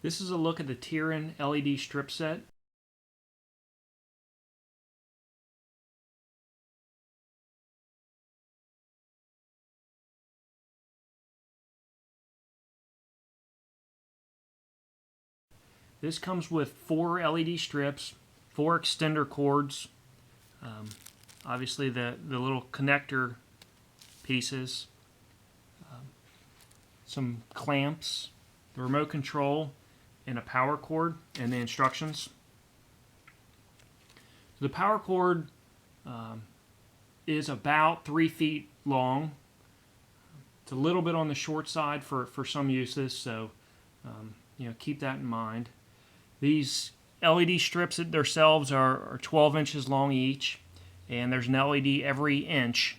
This is a look at the TIRIN LED strip set. This comes with 4 LED strips, 4 extender cords, obviously the little connector pieces, some clamps, the remote control, and a power cord, and the instructions. The power cord is about 3 feet long. It's a little bit on the short side for some uses, so keep that in mind. These LED strips themselves are 12 inches long each, and there's an LED every inch.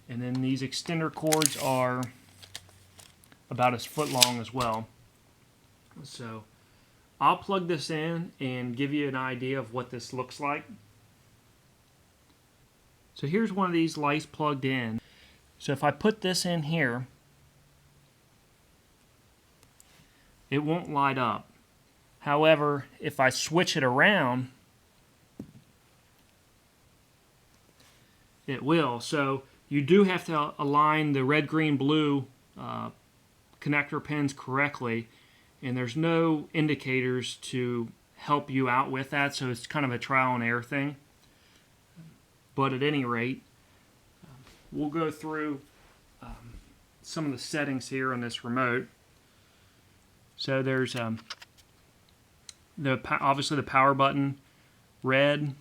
And then these extender cords are about a foot long as well. So I'll plug this in and give you an idea of what this looks like. So here's one of these lights plugged in. So if I put this in here, it won't light up. However, if I switch it around, it will. So you do have to align the red, green, blue connector pins correctly, and there's no indicators to help you out with that, so it's kind of a trial and error thing. But at any rate, we'll go through some of the settings here on this remote. So there's obviously the power button, red,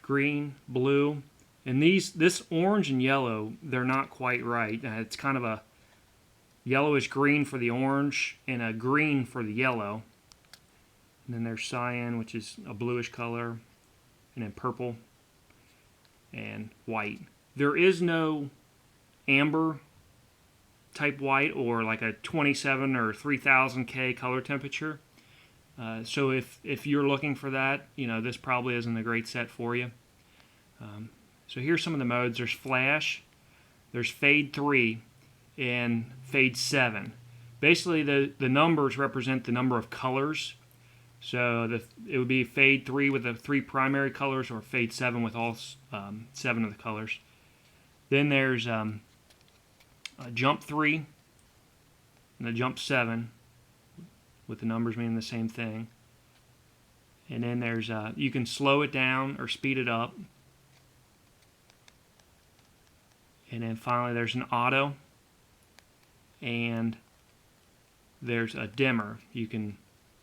green, blue, and this orange and yellow, they're not quite right. It's kind of a yellowish green for the orange and a green for the yellow. And then there's cyan, which is a bluish color, and then purple and white. There is no amber type white or like a 27 or 3000 K color temperature. So if you're looking for that, this probably isn't a great set for you. So here's some of the modes. There's flash, there's fade 3, and fade 7. Basically the numbers represent the number of colors. So it would be fade 3 with the 3 primary colors, or fade 7 with all 7 of the colors. Then there's a jump 3 and a jump 7 with the numbers meaning the same thing. And then there's you can slow it down or speed it up. And then finally there's an auto, and there's a dimmer.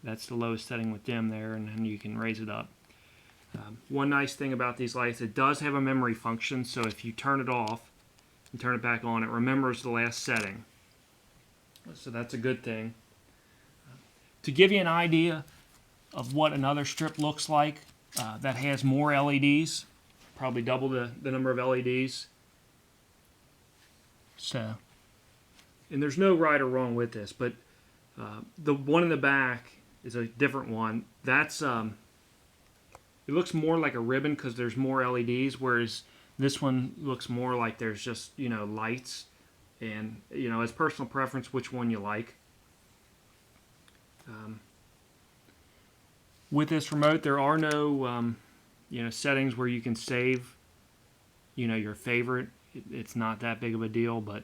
That's the lowest setting with dim there, and then you can raise it up. One nice thing about these lights, it does have a memory function, so if you turn it off and turn it back on, it remembers the last setting. So that's a good thing. To give you an idea of what another strip looks like that has more LEDs, probably double the number of LEDs. So, and there's no right or wrong with this, but the one in the back is a different one. That's it looks more like a ribbon because there's more LEDs, whereas this one looks more like there's just lights, and it's personal preference which one you like. With this remote, there are no settings where you can save your favorite. It's not that big of a deal, but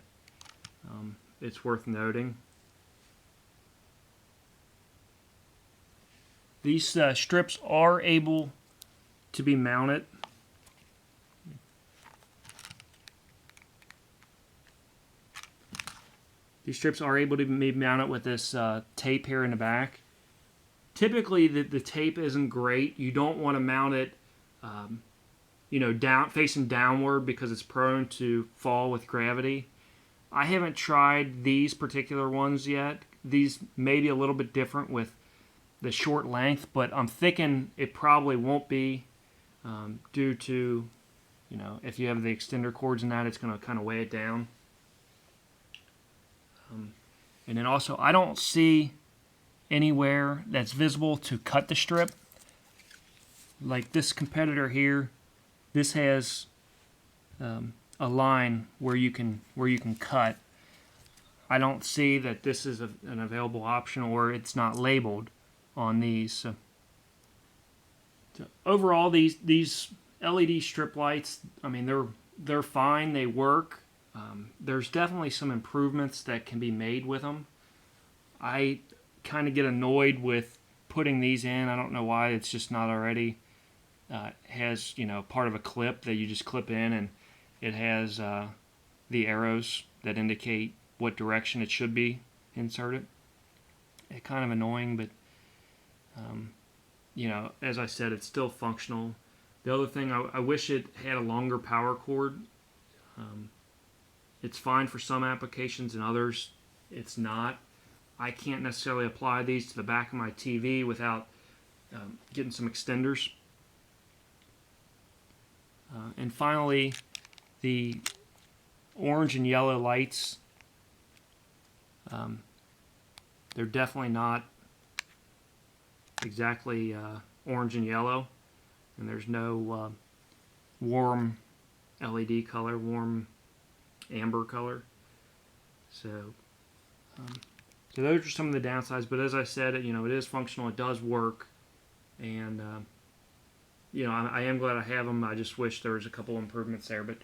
it's worth noting. These strips are able to be mounted. These strips are able to be mounted with this tape here in the back. Typically, the tape isn't great. You don't want to mount it facing downward because it's prone to fall with gravity. I haven't tried these particular ones yet. These may be a little bit different with the short length, but I'm thinking it probably won't be due to, if you have the extender cords in that, it's going to kind of weigh it down. And then also, I don't see anywhere that's visible to cut the strip. Like this competitor here, this has a line where you can cut. I don't see that this is an available option, or it's not labeled on these. So overall, these LED strip lights, I mean, they're fine. They work. There's definitely some improvements that can be made with them. I kind of get annoyed with putting these in. I don't know why it's just not already. Has, you know, part of a clip that you just clip in, and it has the arrows that indicate what direction it should be inserted. It's kind of annoying, but you know, as I said, it's still functional. The other thing, I wish it had a longer power cord. It's fine for some applications, and others it's not. I can't necessarily apply these to the back of my TV without getting some extenders. And finally, the orange and yellow lights. They're definitely not exactly orange and yellow, and there's no warm LED color, warm amber color. So those are some of the downsides. But as I said, you know, it is functional. It does work, and you know, I am glad I have them. I just wish there was a couple improvements there. But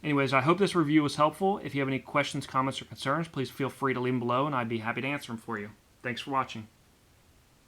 anyways, I hope this review was helpful. If you have any questions, comments, or concerns, please feel free to leave them below, and I'd be happy to answer them for you. Thanks for watching.